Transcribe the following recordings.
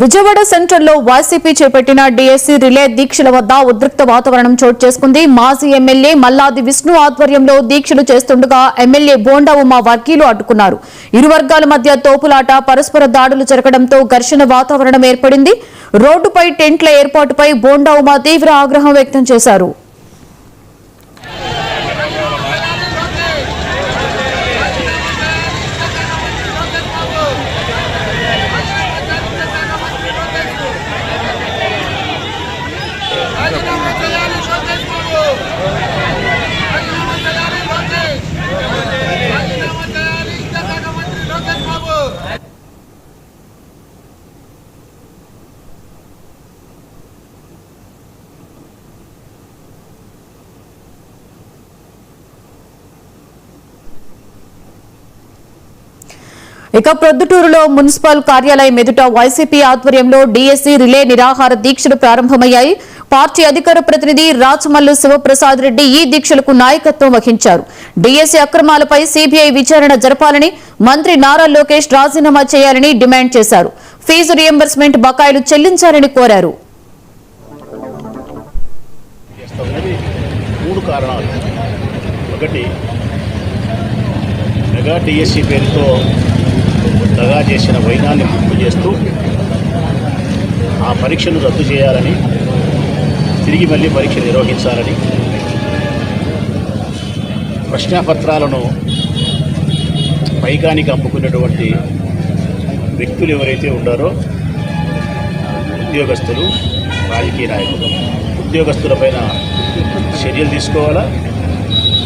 విజయవాడ సెంట్రల్లో వైసీపీ చేపట్టిన DSC relay దీక్షల వద్ద ఉద్రిక్త వాతావరణం చోటు చేసుకుంది. మాజీ ఎమ్మెల్యే మల్లాది విష్ణు ఆధ్వర్యంలో దీక్షలు చేస్తుండగా ఎమ్మెల్యే బోండా ఉమా వర్గీయులు అడ్డుకున్నారు. ఇరు వర్గాల మధ్య తోపులాట, పరస్పర దాడులు జరగడంతో ఘర్షణ వాతావరణం ఏర్పడింది. రోడ్డుపై టెంట్ల ఏర్పాటుపై బోండా ఉమా తీవ్ర ఆగ్రహం వ్యక్తం చేశారు. ఇక ప్రొద్దుటూరులో మున్సిపల్ కార్యాలయం ఎదుట వైసీపీ ఆధ్వర్యంలో డిఎస్సీ రిలే నిరాహార దీక్షలు ప్రారంభమయ్యాయి. పార్టీ అధికార ప్రతినిధి రాచమల్లు శివప్రసాద్ రెడ్డి ఈ దీక్షలకు నాయకత్వం వహించారు. డిఎస్సీ అక్రమాలపై సిబిఐ విచారణ జరపాలని, మంత్రి నారా లోకేష్ రాజీనామా చేయాలని డిమాండ్ చేశారు. ఫీజు రియంబర్స్మెంట్ బకాయిలు చెల్లించాలని కోరారు. మెగా డిఎస్సీ పేరుతో దగా చేసిన వైనాన్ని గుర్తు చేస్తూ ఆ పరీక్షను రద్దు చేయాలని, తిరిగి మళ్ళీ పరీక్ష నిర్వహించాలని, ప్రశ్నాపత్రాలను పైకానికి అమ్ముకున్నటువంటి వ్యక్తులు ఎవరైతే ఉన్నారో ఉద్యోగస్తులు, రాజకీయ నాయకులు, ఉద్యోగస్తులపైన చర్యలు తీసుకోవాలా.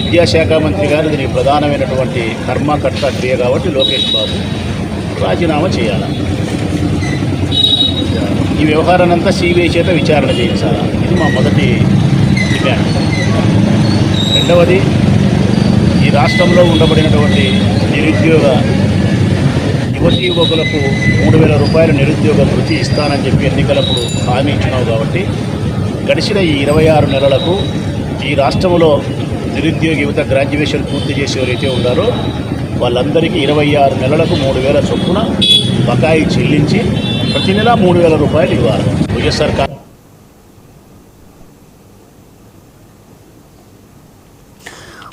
విద్యాశాఖ మంత్రి గారు దీనికి ప్రధానమైనటువంటి కర్మకర్త క్రియ కాబట్టి లోకేష్ బాబు రాజీనామా చేయాలి. ఈ వ్యవహారాన్నంతా సిబిఐ చేత విచారణ చేయించాలి. ఇది మా మొదటి డిమాండ్. రెండవది, ఈ రాష్ట్రంలో ఉండబడినటువంటి నిరుద్యోగ యువకులకు 3,000 రూపాయల నిరుద్యోగ వృత్తి ఇస్తానని చెప్పి ఎన్నికలప్పుడు హామీ ఇచ్చినావు కాబట్టి గడిచిన ఈ 26 నెలలకు ఈ రాష్ట్రంలో నిరుద్యోగ యువత గ్రాడ్యుయేషన్ పూర్తి చేసి ఎవరైతే ఉన్నారో వాళ్ళందరికీ 26 నెలలకు 3,000 చొప్పున బకాయి చెల్లించి ప్రతి నెల 3,000 రూపాయలు ఇవ్వాలి. వైఎస్ఆర్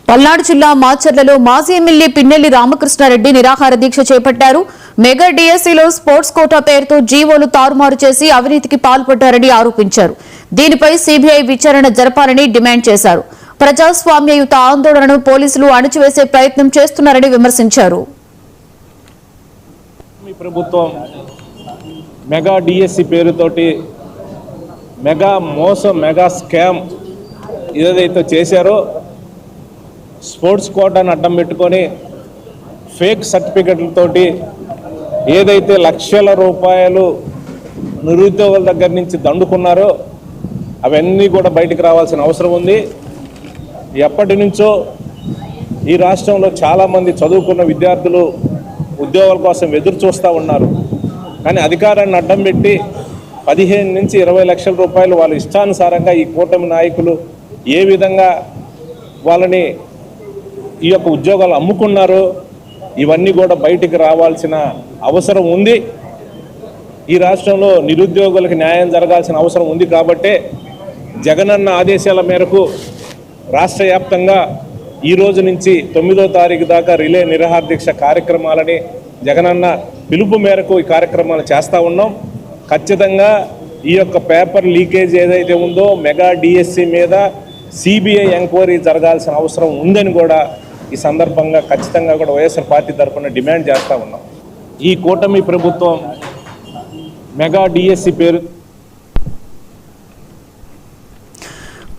పల్నాడు జిల్లా మాచర్లలో మాజీ ఎమ్మెల్యే పిన్నెల్లి రామకృష్ణారెడ్డి నిరాహార దీక్ష చేపట్టారు. మెగా డిఎస్సీలో స్పోర్ట్స్ కోటా పేరుతో జీవోలు తారుమారు చేసి అవినీతికి పాల్పడ్డారని ఆరోపించారు. దీనిపై సిబిఐ విచారణ జరపాలని డిమాండ్ చేశారు. ప్రజాస్వామ్యయుత ఆందోళనను పోలీసులు అణచివేసే ప్రయత్నం చేస్తున్నారని విమర్శించారు. ప్రభుత్వం మెగా డిఎస్సి పేరుతోటి మెగా మోసం, మెగా స్కామ్ ఏదైతే చేశారో, స్పోర్ట్స్ కోటాను అడ్డం పెట్టుకొని ఫేక్ సర్టిఫికెట్లతోటి ఏదైతే లక్షల రూపాయలు నిరుద్యోగుల దగ్గర నుంచి దండుకున్నారో అవన్నీ కూడా బయటికి రావాల్సిన అవసరం ఉంది. ఎప్పటి నుంచో ఈ రాష్ట్రంలో చాలామంది చదువుకున్న విద్యార్థులు ఉద్యోగాల కోసం ఎదురు చూస్తూ ఉన్నారు. కానీ అధికారాన్ని అడ్డం పెట్టి 15 నుంచి 20 లక్షల రూపాయలు వాళ్ళ ఇష్టానుసారంగా ఈ కూటమి నాయకులు ఏ విధంగా వాళ్ళని ఈ యొక్క ఉద్యోగాలు అమ్ముకున్నారో ఇవన్నీ కూడా బయటికి రావాల్సిన అవసరం ఉంది. ఈ రాష్ట్రంలో నిరుద్యోగులకు న్యాయం జరగాల్సిన అవసరం ఉంది. కాబట్టే జగనన్న ఆదేశాల మేరకు రాష్ట్ర వ్యాప్తంగా ఈ రోజు నుంచి 9వ తారీఖు దాకా రిలే నిరాహార దీక్ష కార్యక్రమాలని జగనన్న పిలుపు మేరకు ఈ కార్యక్రమాలు చేస్తూ ఉన్నాం. ఖచ్చితంగా ఈ యొక్క పేపర్ లీకేజ్ ఏదైతే ఉందో మెగా డిఎస్సి మీద సిబిఐ ఎంక్వైరీ జరగాల్సిన అవసరం ఉందని కూడా ఈ సందర్భంగా ఖచ్చితంగా కూడా వైఎస్ఆర్ పార్టీ తరఫున డిమాండ్ చేస్తూ ఉన్నాం. ఈ కూటమి ప్రభుత్వం మెగా డిఎస్సి పేరు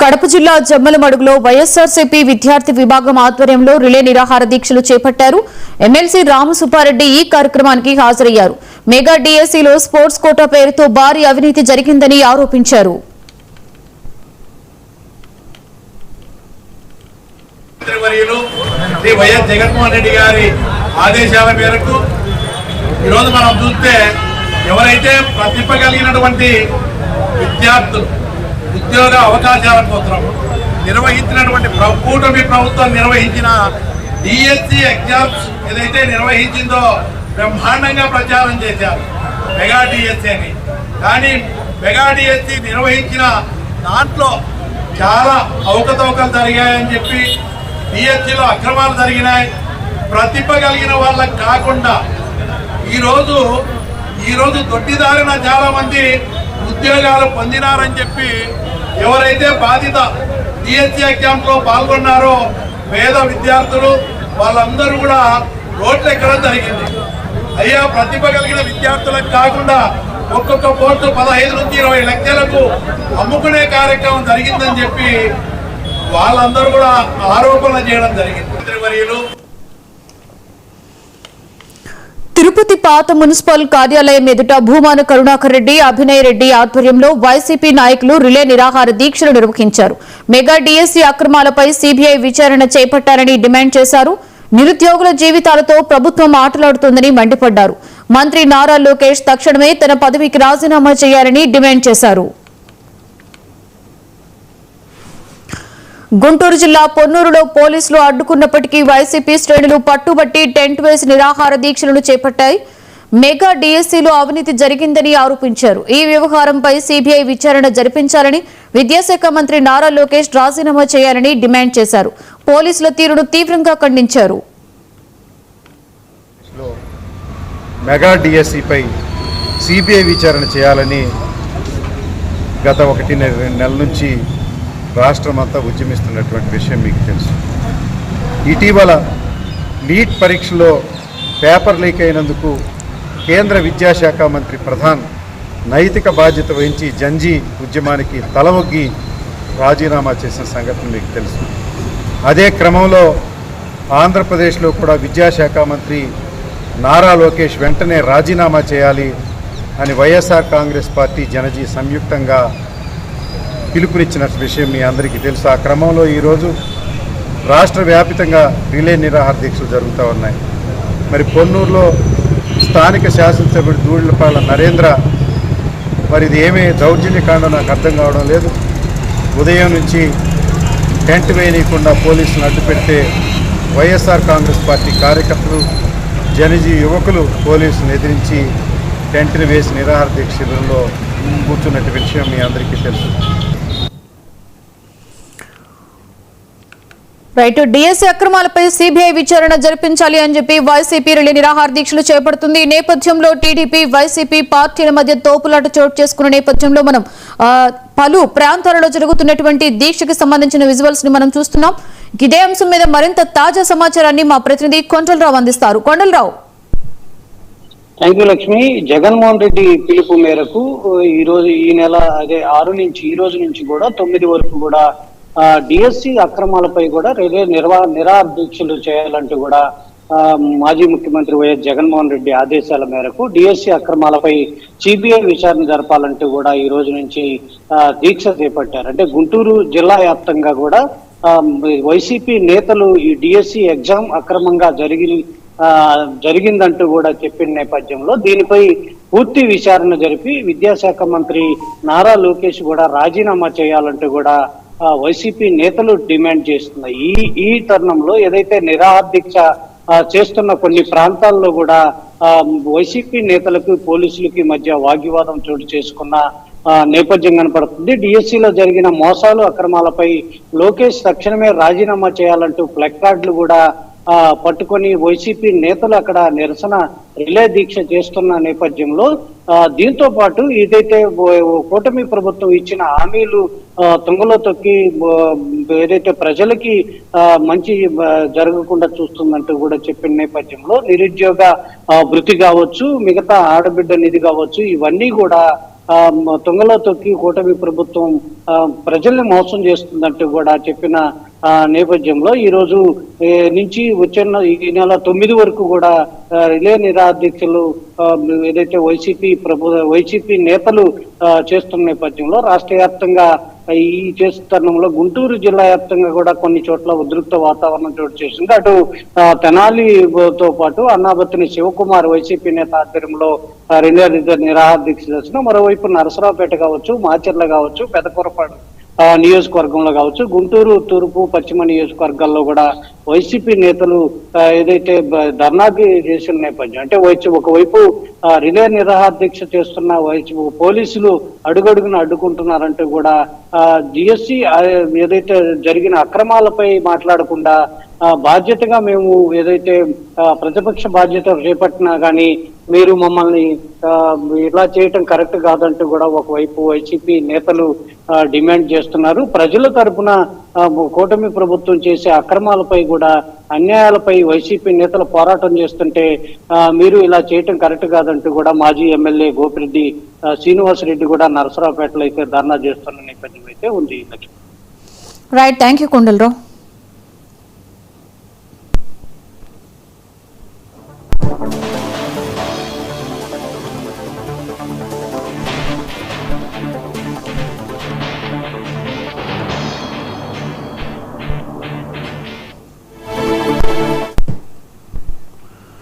కడప జిల్లా జమ్మలమడుగులో వైఎస్ఆర్సీపీ విద్యార్థి విభాగం ఆధ్వర్యంలో రిలే నిరాహార దీక్షలు చేపట్టారు. ఎమ్మెల్సీ రామసుబ్బారెడ్డి ఈ కార్యక్రమానికి హాజరయ్యారు. మెగా డిఎస్సీలో స్పోర్ట్స్ కోటా పేరుతో భారీ అవినీతి జరిగిందని ఆరోపించారు. వైఎస్ జగన్మోహన్ రెడ్డి గారి ఆదేశాల మేరకు ఈరోజు మనం చూస్తే ఎవరైతే ప్రతిభ కలిగినటువంటి విద్యార్థులు ఉద్యోగ అవకాశాల కోసం నిర్వహించినటువంటి కూటమి ప్రభుత్వం నిర్వహించిన డిఎస్సి ఎగ్జామ్స్ ఏదైతే నిర్వహించిందో బ్రహ్మాండంగా ప్రచారం చేశారు మెగా డిఎస్సి అని. కానీ మెగా డిఎస్సి నిర్వహించిన దాంట్లో చాలా అవకతవకలు జరిగాయని చెప్పి, డిఎస్సిలో అక్రమాలు జరిగినాయి, ప్రతిభ కలిగిన వాళ్ళకి కాకుండా ఈరోజు దొడ్డిదారిన చాలా మంది ఉద్యోగాలు పొందినారని చెప్పి ఎవరైతే బాధిత డిఎస్సి ఎగ్జామ్లో పాల్గొన్నారో పేద విద్యార్థులు వాళ్ళందరూ కూడా రోడ్లు ఎక్కడం జరిగింది. అయ్యా, ప్రతిభ కలిగిన విద్యార్థులకు కాకుండా ఒక్కొక్క పోస్టు 15 నుంచి 20 లక్షలకు అమ్ముకునే కార్యక్రమం జరిగిందని చెప్పి వాళ్ళందరూ కూడా ఆరోపణలు చేయడం జరిగింది. మంత్రివర్యులు తిరుపతి పాత మున్సిపల్ కార్యాలయం ఎదుట భూమాన కరుణాకర్ రెడ్డి, అభినయ్ రెడ్డి ఆధ్వర్యంలో వైసీపీ నాయకులు రిలే నిరాహార దీక్షలు నిర్వహించారు. మెగా డిఎస్సి అక్రమాలపై సీబీఐ విచారణ చేపట్టాలని డిమాండ్ చేశారు. నిరుద్యోగుల జీవితాలతో ప్రభుత్వం ఆటలాడుతోందని మండిపడ్డారు. మంత్రి నారా లోకేష్ తక్షణమే తన పదవికి రాజీనామా చేయాలని డిమాండ్ చేశారు. గుంటూరు జిల్లా పొన్నూరులో పోలీసులు అడ్డుకున్నప్పటికీ వైసీపీ శ్రేణులు పట్టుబట్టి టెంట్ వేసి నిరాహార దీక్షలను చేపట్టాయి. మెగా డిఎస్సీలో అవినీతి జరిగిందని ఆరోపించారు. ఈ వ్యవహారంపై సీబీఐ విచారణ జరిపించాలని, విద్యాశాఖ మంత్రి నారా లోకేష్ రాజీనామా చేయాలని డిమాండ్ చేశారు. పోలీసుల తీరును తీవ్రంగా ఖండించారు. మెగా డిఎస్సిపై సిబిఐ విచారణ చేయాలని గత 1.5 నెలల నుంచి రాష్ట్రం అంతా ఉద్యమిస్తున్నటువంటి విషయం మీకు తెలుసు. ఇటీవల నీట్ పరీక్షలో పేపర్ లీక్ అయినందుకు కేంద్ర విద్యాశాఖ మంత్రి ప్రధాన్ నైతిక బాధ్యత వహించి జంజీ ఉద్యమానికి తలవొగ్గి రాజీనామా చేసిన సంగతి మీకు తెలుసు. అదే క్రమంలో ఆంధ్రప్రదేశ్లో కూడా విద్యాశాఖ మంత్రి నారా లోకేష్ వెంటనే రాజీనామా చేయాలి అని వైఎస్ఆర్ కాంగ్రెస్ పార్టీ జనజీ సంయుక్తంగా పిలుపునిచ్చిన విషయం మీ అందరికీ తెలుసు. ఆ క్రమంలో ఈరోజు రాష్ట్ర వ్యాపితంగా రిలే నిరాహార దీక్షలు జరుగుతూ ఉన్నాయి. మరి పొన్నూరులో స్థానిక శాసనసభ్యుడు దూళ్లపాల నరేంద్ర, మరి ఇది ఏమీ దౌర్జన్యకాండ నాకు అర్థం కావడం లేదు. ఉదయం నుంచి టెంట్ వేయనీయకుండా పోలీసులను అడ్డుపెడితే వైఎస్ఆర్ కాంగ్రెస్ పార్టీ కార్యకర్తలు, జనజీ యువకులు పోలీసులను ఎదిరించి టెంట్ని వేసి నిరాహార దీక్షలో కూర్చున్నట్టు విషయం మీ అందరికీ తెలుసు. రైట్, డిఎస్సీ అక్రమాలపై సీబీఐ విచారణ జరిపించాలి అని చెప్పి వైసీపీ రిలే నిరాహార దీక్షలు చేపడుతుంది. ఈ నేపథ్యంలో టీడీపీ, వైసీపీ పార్టీల మధ్య తోపులాట చోటు చేసుకున్న నేపథ్యంలో మనం పలు ప్రాంతాలలో జరుగుతున్నటువంటి దీక్షకి సంబంధించిన విజువల్స్ ని మనం చూస్తున్నాం. ఇదే అంశం మీద మరింత తాజా సమాచారాన్ని మా ప్రతినిధి కొండలరావు అందిస్తారు. కొండలరావు. Thank you Lakshmi. జగన్మోహన్ రెడ్డి పిలుపు మేరకు ఈ నెల 6 నుంచి ఈ రోజు నుంచి కూడా 9 వరకు కూడా డిఎస్సి అక్రమాలపై కూడా నిరాహార దీక్షలు చేయాలంటూ కూడా మాజీ ముఖ్యమంత్రి వైఎస్ జగన్మోహన్ రెడ్డి ఆదేశాల మేరకు డిఎస్సి అక్రమాలపై సిబిఐ విచారణ జరపాలంటూ కూడా ఈ రోజు నుంచి దీక్ష చేపట్టారు. అంటే గుంటూరు జిల్లా వ్యాప్తంగా కూడా వైసీపీ నేతలు ఈ డిఎస్సి ఎగ్జామ్ అక్రమంగా జరిగిందంటూ కూడా చెప్పిన నేపథ్యంలో దీనిపై పూర్తి విచారణ జరిపి విద్యాశాఖ మంత్రి నారా లోకేష్ కూడా రాజీనామా చేయాలంటూ కూడా వైసీపీ నేతలు డిమాండ్ చేస్తున్నాయి. ఈ తరుణంలో ఏదైతే నిరాహార దీక్ష చేస్తున్న కొన్ని ప్రాంతాల్లో కూడా వైసీపీ నేతలకు పోలీసులకి మధ్య వాగ్వివాదం చోటు చేసుకున్న నేపథ్యం కనపడుతుంది. డిఎస్సిలో జరిగిన మోసాలు, అక్రమాలపై లోకేష్ తక్షణమే రాజీనామా చేయాలంటూ ప్లకార్డులు కూడా పట్టుకొని వైసీపీ నేతలు అక్కడ నిరసన రిలే దీక్ష చేస్తున్న నేపథ్యంలో దీంతో పాటు ఏదైతే కూటమి ప్రభుత్వం ఇచ్చిన హామీలు తుంగలో తొక్కి ఏదైతే ప్రజలకి మంచి జరగకుండా చూస్తుందంటూ కూడా చెప్పిన నేపథ్యంలో నిరుద్యోగ వృత్తి కావచ్చు, మిగతా ఆడబిడ్డ నిధి కావచ్చు, ఇవన్నీ కూడా తుంగలో తొక్కి కూటమి ప్రభుత్వం ప్రజల్ని మోసం చేస్తుందంటూ కూడా చెప్పిన నేపథ్యంలో ఈ రోజు నుంచి వచ్చే ఈ నెల 9 వరకు కూడా రిలే నిరాహార దీక్షలు ఏదైతే వైసీపీ నేతలు చేస్తున్న నేపథ్యంలో రాష్ట్ర వ్యాప్తంగా ఈ చేస్తున్నంలో గుంటూరు జిల్లా వ్యాప్తంగా కూడా కొన్ని చోట్ల ఉద్రిక్త వాతావరణం చోటు చేసింది. అటు తెనాలితో పాటు అన్నాబత్తిని శివకుమార్ వైసీపీ నేత ఆధ్వర్యంలో రిలే నిరాహార దీక్ష చేసిన, మరోవైపు నరసరావుపేట కావచ్చు, మాచర్ల కావచ్చు, పెదకూరపాడు నియోజకవర్గంలో కావచ్చు, గుంటూరు తూర్పు పశ్చిమ నియోజకవర్గాల్లో కూడా వైసీపీ నేతలు ఏదైతే ధర్నాకి చేసిన నేపథ్యం అంటే ఒకవైపు రిలే నిరాహార దీక్ష చేస్తున్న పోలీసులు అడుగడుగున అడ్డుకుంటున్నారంటూ కూడా డిఎస్సి ఏదైతే జరిగిన అక్రమాలపై మాట్లాడకుండా బాధ్యతగా మేము ఏదైతే ప్రతిపక్ష బాధ్యత చేపట్టినా కానీ మీరు మమ్మల్ని ఇలా చేయటం కరెక్ట్ కాదంటూ కూడా ఒకవైపు వైసీపీ నేతలు డిమాండ్ చేస్తున్నారు. ప్రజల తరపున కూటమి ప్రభుత్వం చేసే అక్రమాలపై కూడా అన్యాయాలపై వైసీపీ నేతలు పోరాటం చేస్తుంటే మీరు ఇలా చేయటం కరెక్ట్ కాదంటూ కూడా మాజీ ఎమ్మెల్యే గోపిరెడ్డి శ్రీనివాసరెడ్డి కూడా నరసరావుపేటలో అయితే ధర్నా చేస్తున్న నేపథ్యం అయితే ఉంది. Right, thank you Kondalarao.